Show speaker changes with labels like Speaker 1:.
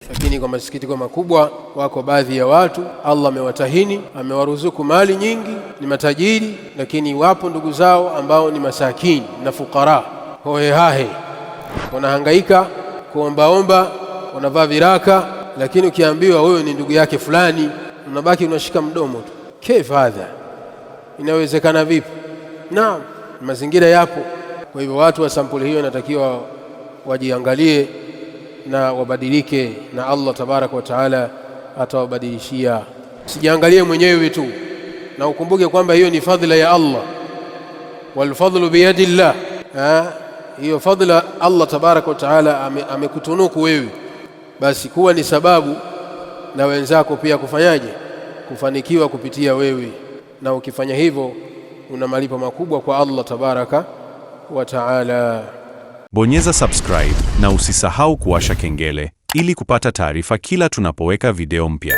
Speaker 1: Lakini kwa masikitiko makubwa, wako baadhi ya watu Allah amewatahini, amewaruzuku mali nyingi, ni matajiri, lakini wapo ndugu zao ambao ni masakini na fukara, hohehahe, wanahangaika kuombaomba, wanavaa viraka, lakini ukiambiwa wewe ni ndugu yake fulani, unabaki unashika mdomo tu. Kaifa hadha, inawezekana vipi? Naam, mazingira yapo. Kwa hivyo watu wa sampuli hiyo inatakiwa wajiangalie na wabadilike, na Allah tabaraka wa taala atawabadilishia. Sijiangalie mwenyewe tu, na ukumbuke kwamba hiyo ni fadhila ya Allah, wal fadlu biyadillah. Hiyo fadhila Allah tabaraka wa taala amekutunuku wewe, basi kuwa ni sababu na wenzako pia kufanyaje, kufanikiwa kupitia wewe, na ukifanya hivyo una malipo makubwa kwa Allah tabaraka wa taala.
Speaker 2: Bonyeza subscribe na usisahau kuwasha kengele ili kupata taarifa kila tunapoweka video mpya.